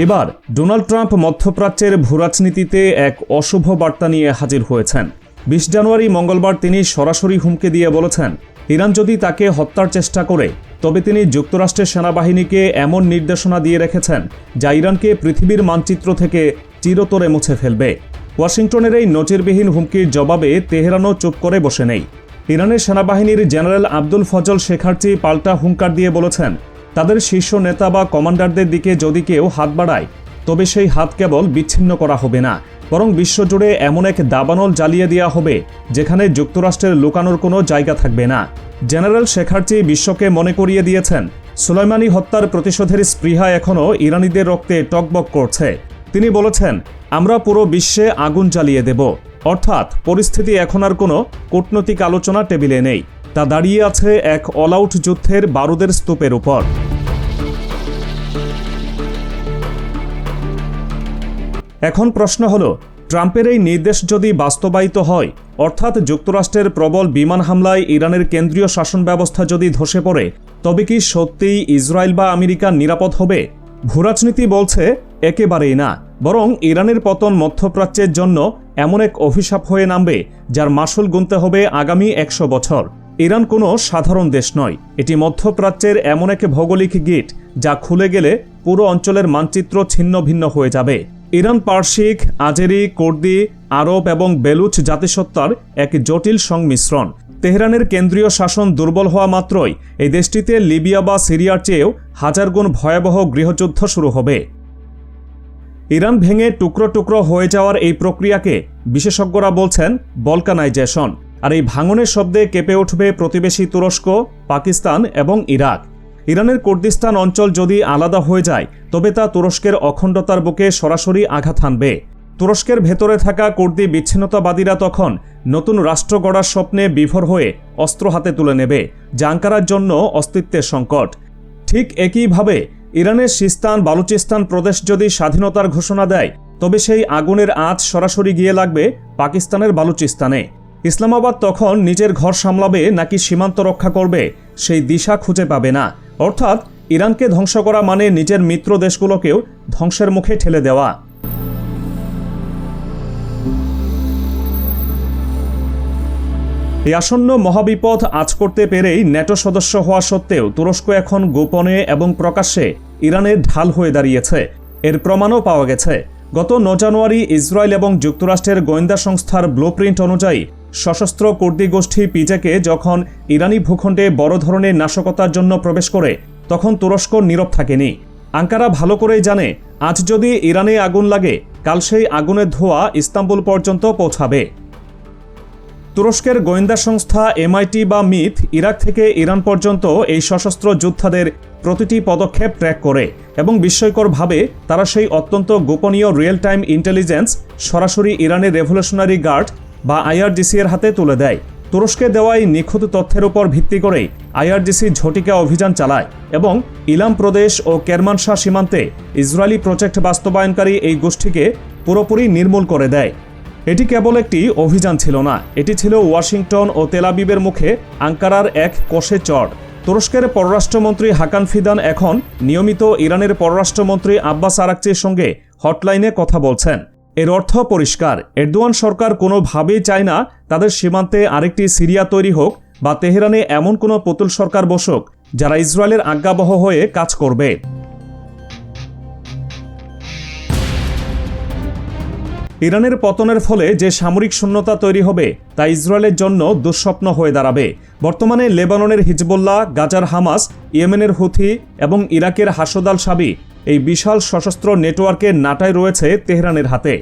এবার Donald Trump মধ্যপ্রাচ্যের ভূরাজনীতিতে এক অশুভ বার্তা নিয়ে হাজির হয়েছেন। ২০ জানুয়ারি মঙ্গলবার তিনি সরাসরি হুমকি দিয়ে বলেছেন, ইরান যদি তাকে হত্যার চেষ্টা করে তবে তিনি যুক্তরাষ্ট্রের সেনাবাহিনীকে এমন নির্দেশনা দিয়ে রেখেছেন যা ইরানকে পৃথিবীর মানচিত্র থেকে চিরতরে মুছে ফেলবে। ওয়াশিংটনের এই নজিরবিহীন হুমকির জবাবে তেহরানও চুপ করে বসে নেই। ইরানের সেনাবাহিনীর জেনারেল আব্দুল ফজল শেখারচি পাল্টা হুঙ্কার দিয়ে বলেছেন, তাদের শীর্ষ নেতা বা কমান্ডারদের দিকে যদি কেউ হাত বাড়ায় তবে সেই হাত কেবল বিচ্ছিন্ন করা হবে না, বরং বিশ্বজুড়ে এমন এক দাবানল জ্বালিয়ে দেওয়া হবে যেখানে যুক্তরাষ্ট্রের লুকানোর কোনো জায়গা থাকবে না। জেনারেল শেখারচি বিশ্বকে মনে করিয়ে দিয়েছেন, সুলাইমানি হত্যার প্রতিশোধের স্পৃহা এখনও ইরানিদের রক্তে টকবক করছে। তিনি বলেছেন, আমরা পুরো বিশ্বে আগুন জ্বালিয়ে দেব। অর্থাৎ পরিস্থিতি এখন আর কোনো কূটনৈতিক আলোচনা টেবিলে নেই, তা দাঁড়িয়ে আছে এক অল আউট যুদ্ধের বারুদের স্তূপের উপর। এখন প্রশ্ন হলো, ট্রাম্পের এই নির্দেশ যদি বাস্তবায়িত হয়, অর্থাৎ যুক্তরাষ্ট্রের প্রবল বিমান হামলায় ইরানের কেন্দ্রীয় শাসন ব্যবস্থা যদি ধসে পড়ে, তবে কি সত্যিই ইসরায়েল বা আমেরিকা নিরাপদ হবে? ভূরাজনীতি বলছে একেবারেই না, বরং ইরানের পতন মধ্যপ্রাচ্যের জন্য এমন এক অভিশাপ হয়ে নামবে যার মাসুল গুনতে হবে আগামী ১০০ বছর। ইরান কোনো সাধারণ দেশ নয়, এটি মধ্যপ্রাচ্যের এমন এক ভৌগোলিক গিট যা খুলে গেলে পুরো অঞ্চলের মানচিত্র ছিন্ন ভিন্ন হয়ে যাবে। ইরান পার্সিক, আজেরি, কুর্দি, আরব এবং বেলুচ জাতিসত্তার এক জটিল সংমিশ্রণ। তেহরানের কেন্দ্রীয় শাসন দুর্বল হওয়া মাত্রই এই দেশটিতে লিবিয়া বা সিরিয়ার চেয়েও হাজার গুণ ভয়াবহ গৃহযুদ্ধ শুরু হবে। ইরান ভেঙে টুকরো টুকরো হয়ে যাওয়ার এই প্রক্রিয়াকে বিশেষজ্ঞরা বলছেন বলকানাইজেশন। আর এই ভাঙনের শব্দে কেঁপে উঠবে প্রতিবেশী তুরস্ক, পাকিস্তান এবং ইরাক। ইরানের কুর্দিস্তান অঞ্চল যদি আলাদা হয়ে যায় তবে তা তুরস্কের অখণ্ডতার বুকে সরাসরি আঘাত হানবে। তুরস্কের ভেতরে থাকা কুর্দি বিচ্ছিন্নতাবাদীরা তখন নতুন রাষ্ট্র গড়ার স্বপ্নে বিভোর হয়ে অস্ত্র হাতে তুলে নেবে, যা আঙ্কারার জন্য অস্তিত্বের সংকট। ঠিক একইভাবে ইরানের সিস্তান, বালুচিস্তান প্রদেশ যদি স্বাধীনতার ঘোষণা দেয় তবে সেই আগুনের আঁচ সরাসরি গিয়ে লাগবে পাকিস্তানের বালুচিস্তানে। ইসলামাবাদ তখন নিজের ঘর সামলাবে নাকি সীমান্ত রক্ষা করবে সেই দিশা খুঁজে পাবে না। অর্থাৎ ইরানকে ধ্বংস করা মানে নিজের মিত্র দেশগুলোকেও ধ্বংসের মুখে ঠেলে দেওয়া। এই আসন্ন মহাবিপদ আঁচ করতে পেরেই ন্যাটো সদস্য হওয়া সত্ত্বেও তুরস্ক এখন গোপনে এবং প্রকাশ্যে ইরানের ঢাল হয়ে দাঁড়িয়েছে। এর প্রমাণও পাওয়া গেছে। গত ৯ জানুয়ারি ইসরায়েল এবং যুক্তরাষ্ট্রের গোয়েন্দা সংস্থার ব্লুপ্রিন্ট অনুযায়ী সশস্ত্র কুর্দি গোষ্ঠী পিজেকে যখন ইরানি ভূখণ্ডে বড় ধরনের নাশকতার জন্য প্রবেশ করে তখন তুরস্ক নীরব থাকেনি। আঙ্কারা ভালো করেই জানে, আজ যদি ইরানে আগুন লাগে কাল সেই আগুনের ধোঁয়া ইস্তাম্বুল পর্যন্ত পৌঁছাবে। তুরস্কের গোয়েন্দা সংস্থা MIT বা মিথ ইরাক থেকে ইরান পর্যন্ত এই সশস্ত্র যোদ্ধাদের প্রতিটি পদক্ষেপ ট্র্যাক করে এবং বিস্ময়করভাবে তারা সেই অত্যন্ত গোপনীয় রিয়েল টাইম ইন্টেলিজেন্স সরাসরি ইরানের রেভলিউশনারি গার্ড বা IRGC এর হাতে তুলে দেয়। তুরস্কে দেওয়া এই নিখুঁত তথ্যের উপর ভিত্তি করেই IRGC ঝটিকা অভিযান চালায় এবং ইলাম প্রদেশ ও কেরমানশাহ সীমান্তে ইসরায়েলি প্রজেক্ট বাস্তবায়নকারী এই গোষ্ঠীকে পুরোপুরি নির্মূল করে দেয়। এটি কেবল একটি অভিযান ছিল না, এটি ছিল ওয়াশিংটন ও তেল আবিবের মুখে আঙ্কারার এক কষে চড়। তুরস্কের পররাষ্ট্রমন্ত্রী হাকান ফিদান এখন নিয়মিত ইরানের পররাষ্ট্রমন্ত্রী আব্বাস আরাকচির সঙ্গে হটলাইনে কথা বলছেন। এর অর্থ পরিষ্কার, এরদোয়ান সরকার কোনোভাবেই চায় না তাদের সীমান্তে আরেকটি সিরিয়া তৈরি হোক বা তেহরানে এমন কোনো পুতুল সরকার বসুক যারা ইসরায়েলের আজ্ঞাবহ হয়ে কাজ করবে। ইরানের পতনের ফলে যে সামরিক শূন্যতা তৈরি হবে তা ইসরায়েলের জন্য দুঃস্বপ্ন হয়ে দাঁড়াবে। বর্তমানে লেবাননের হিজবুল্লাহ, গাজার হামাস, ইয়েমেনের হুথি এবং ইরাকের হাসদ আল শাবি এই বিশাল সশস্ত্র নেটওয়ার্কের নাটায় রয়েছে তেহরানের হাতে।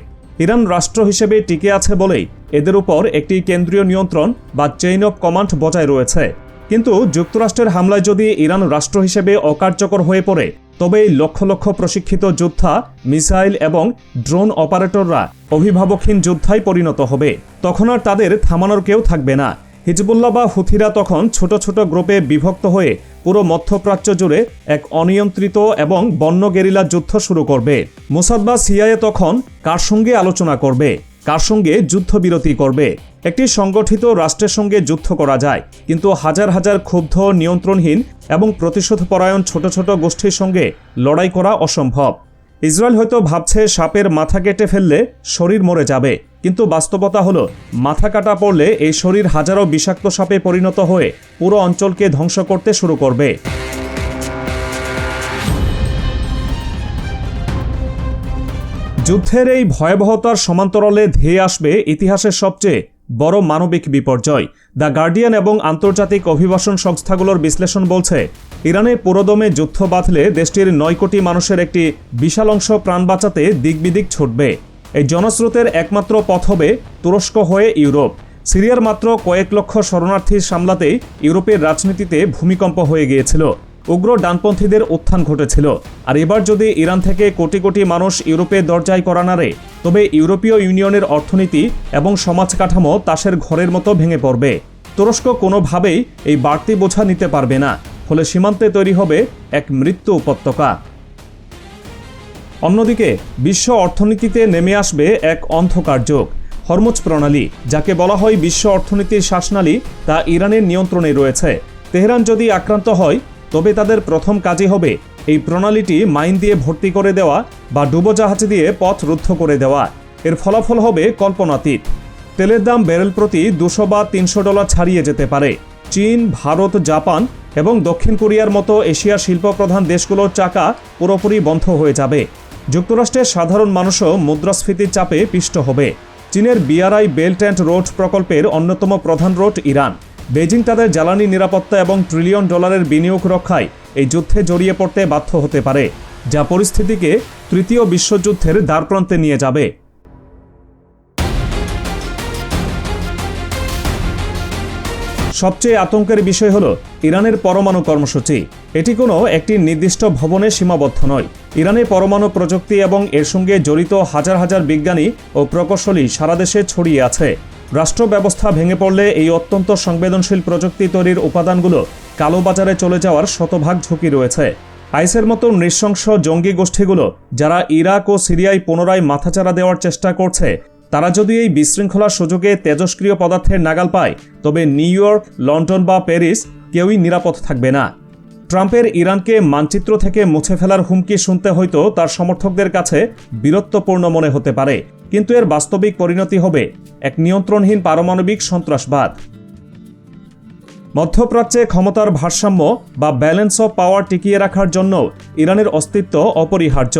ইরান রাষ্ট্র হিসেবে টিকে আছে বলেই এদের উপর একটি কেন্দ্রীয় নিয়ন্ত্রণ বা চেইন অব কমান্ড বজায় রয়েছে। কিন্তু যুক্তরাষ্ট্রের হামলায় যদি ইরান রাষ্ট্র হিসেবে অকার্যকর হয়ে পড়ে তবে এই লক্ষ লক্ষ প্রশিক্ষিত যোদ্ধা, মিসাইল এবং ড্রোন অপারেটররা অভিভাবকহীন যোদ্ধায় পরিণত হবে। তখন আর তাদের থামানোর কেউ থাকবে না। হিজবুল্লাহ বা হুথিরা তখন ছোট ছোট গ্রুপে বিভক্ত হয়ে পুরো মধ্যপ্রাচ্য জুড়ে এক অনিয়ন্ত্রিত এবং বন্য গেরিলা যুদ্ধ শুরু করবে। মোসাদ বা CIA তখন কার সঙ্গে আলোচনা করবে, কার সঙ্গে যুদ্ধবিরতি করবে? একটি সংগঠিত রাষ্ট্রের সঙ্গে যুদ্ধ করা যায়, কিন্তু হাজার হাজার ক্ষুব্ধ, নিয়ন্ত্রণহীন এবং প্রতিশোধপরায়ণ ছোট ছোট গোষ্ঠীর সঙ্গে লড়াই করা অসম্ভব। ইসরায়েল হয়তো ভাবছে সাপের মাথা কেটে ফেললে শরীর মরে যাবে, কিন্তু বাস্তবতা হলো মাথা কাটা পড়লে এই শরীর হাজারো বিষাক্ত সাপে পরিণত হয়ে পুরো অঞ্চলকে ধ্বংস করতে শুরু করবে। যুদ্ধের এই ভয়াবহতার সমান্তরালে ধেয়ে আসবে ইতিহাসের সবচেয়ে বড় মানবিক বিপর্যয়। দ্য গার্ডিয়ান এবং আন্তর্জাতিক অভিবাসন সংস্থাগুলোর বিশ্লেষণ বলছে, ইরানে পুরোদমে যুদ্ধ বাঁধলে দেশটির 9 কোটি মানুষের একটি বিশাল অংশ প্রাণ বাঁচাতে দিকবিদিক ছুটবে। এই জনস্রোতের একমাত্র পথ হবে তুরস্ক হয়ে ইউরোপ। সিরিয়ার মাত্র কয়েক লক্ষ শরণার্থী সামলাতেই ইউরোপের রাজনীতিতে ভূমিকম্প হয়ে গিয়েছিল, উগ্র ডানপন্থীদের উত্থান ঘটেছিল। আর এবার যদি ইরান থেকে কোটি কোটি মানুষ ইউরোপের দরজায় করা নাড়ে, তবে ইউরোপীয় ইউনিয়নের অর্থনীতি এবং সমাজ কাঠামো তাসের ঘরের মতো ভেঙে পড়বে। তুরস্ক কোনোভাবেই এই বাড়তি বোঝা নিতে পারবে না, ফলে সীমান্তে তৈরি হবে এক মৃত্যু উপত্যকা। অন্যদিকে বিশ্ব অর্থনীতিতে নেমে আসবে এক অন্ধকার যুগ। হরমুজ প্রণালী, যাকে বলা হয় বিশ্ব অর্থনীতির শ্বাসনালী, তা ইরানের নিয়ন্ত্রণে রয়েছে। তেহরান যদি আক্রান্ত হয়, তবে তাদের প্রথম কাজই হবে এই প্রণালীটি মাইন দিয়ে ভর্তি করে দেওয়া বা ডুবোজাহাজ দিয়ে পথ রুদ্ধ করে দেওয়া। এর ফলাফল হবে কল্পনাতীত। তেলের দাম ব্যারেল প্রতি $200 বা $300 ছাড়িয়ে যেতে পারে। চীন, ভারত, জাপান এবং দক্ষিণ কোরিয়ার মতো এশিয়ার শিল্পপ্রধান দেশগুলোর চাকা পুরোপুরি বন্ধ হয়ে যাবে। যুক্তরাষ্ট্রের সাধারণ মানুষও মুদ্রাস্ফীতির চাপে পিষ্ট হবে। চীনের BRI বেল্ট অ্যান্ড রোড প্রকল্পের অন্যতম প্রধান রোড ইরান। বেজিং তাদের জ্বালানি নিরাপত্তা এবং $1 ট্রিলিয়ন বিনিয়োগ রক্ষায় এই যুদ্ধে জড়িয়ে পড়তে বাধ্য হতে পারে, যা পরিস্থিতিকে তৃতীয় বিশ্বযুদ্ধের দ্বারপ্রান্তে নিয়ে যাবে। সবচেয়ে আতঙ্কের বিষয় হল ইরানের পরমাণু কর্মসূচি। এটি কোনো একটি নির্দিষ্ট ভবনে সীমাবদ্ধ নয়। ইরানে পরমাণু প্রযুক্তি এবং এর সঙ্গে জড়িত হাজার হাজার বিজ্ঞানী ও প্রকৌশলী সারা দেশে ছড়িয়ে আছে। রাষ্ট্র ব্যবস্থা ভেঙে পড়লে এই অত্যন্ত সংবেদনশীল প্রযুক্তি তৈরির উপাদানগুলো কালোবাজারে চলে যাওয়ার শতভাগ ঝুঁকি রয়েছে। আইসের মতো নৃশংস জঙ্গি গোষ্ঠীগুলো, যারা ইরাক ও সিরিয়ায় পুনরায় মাথাচাড়া দেওয়ার চেষ্টা করছে, তারা যদি এই বিশৃঙ্খলার সুযোগে তেজস্ক্রিয় পদার্থের নাগাল পায়, তবে নিউ ইয়র্ক, লন্ডন বা প্যারিস কেউই নিরাপদ থাকবে না। ট্রাম্পের ইরানকে মানচিত্র থেকে মুছে ফেলার হুমকি শুনতে হয়তো তার সমর্থকদের কাছে বীরত্বপূর্ণ মনে হতে পারে, কিন্তু এর বাস্তবিক পরিণতি হবে এক নিয়ন্ত্রণহীন পারমাণবিক সন্ত্রাসবাদ। মধ্যপ্রাচ্যে ক্ষমতার ভারসাম্য বা ব্যালেন্স অফ পাওয়ার টিকিয়ে রাখার জন্য ইরানের অস্তিত্ব অপরিহার্য।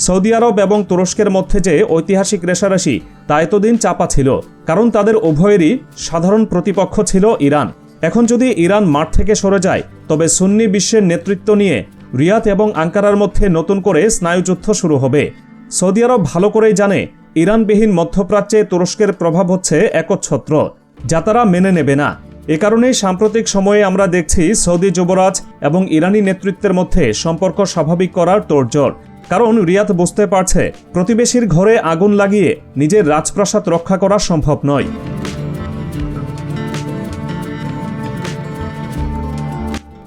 সৌদি আরব এবং তুরস্কের মধ্যে যে ঐতিহাসিক রেষারেষি, তা এতদিন চাপা ছিল, কারণ তাদের উভয়েরই সাধারণ প্রতিপক্ষ ছিল ইরান। এখন যদি ইরান মাঠ থেকে সরে যায়, তবে সুন্নি বিশ্বের নেতৃত্ব নিয়ে রিয়াদ এবং আঙ্কারার মধ্যে নতুন করে স্নায়ুযুদ্ধ শুরু হবে। সৌদি আরব ভালো করেই জানে ইরানবিহীন মধ্যপ্রাচ্যে তুরস্কের প্রভাব হচ্ছে একচ্ছত্র, যা তারা মেনে নেবে না। এ কারণেই সাম্প্রতিক সময়ে আমরা দেখছি সৌদি যুবরাজ এবং ইরানি নেতৃত্বের মধ্যে সম্পর্ক স্বাভাবিক করার তোড়জোড়। কারণ রিয়াদ বুঝতে পারছে প্রতিবেশীর ঘরে আগুন লাগিয়ে নিজের রাজপ্রাসাদ রক্ষা করা সম্ভব নয়।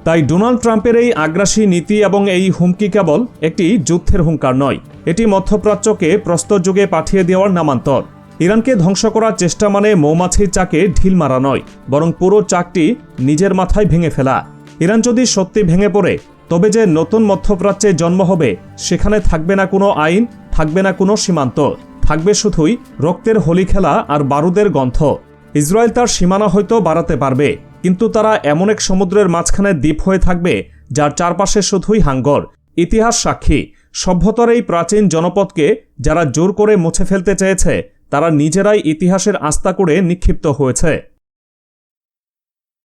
তাই ডোনাল্ড ট্রাম্পের এই আগ্রাসী নীতি এবং এই হুমকি কেবল একটি যুদ্ধের হুঙ্কার নয়, এটি মধ্যপ্রাচ্যকে প্রস্তর যুগে পাঠিয়ে দেওয়ার নামান্তর। ইরানকে ধ্বংস করার চেষ্টা মানে মৌমাছির চাকে ঢিল মারা নয়, বরং পুরো চাকটি নিজের মাথায় ভেঙে ফেলা। ইরান যদি সত্যি ভেঙে পড়ে, তবে যে নতুন মধ্যপ্রাচ্যে জন্ম হবে, সেখানে থাকবে না কোনো আইন, থাকবে না কোনো সীমান্ত, থাকবে শুধুই রক্তের হোলি খেলা আর বারুদের গন্ধ। ইসরায়েল তার সীমানা হয়তো বাড়াতে পারবে, কিন্তু তারা এমন এক সমুদ্রের মাঝখানে দ্বীপ হয়ে থাকবে, যার চারপাশে শুধুই হাঙ্গর। ইতিহাস সাক্ষী, সভ্যতার এই প্রাচীন জনপদকে যারা জোর করে মুছে ফেলতে চেয়েছে, তারা নিজেরাই ইতিহাসের আস্তাকুড়ে নিক্ষিপ্ত হয়েছে।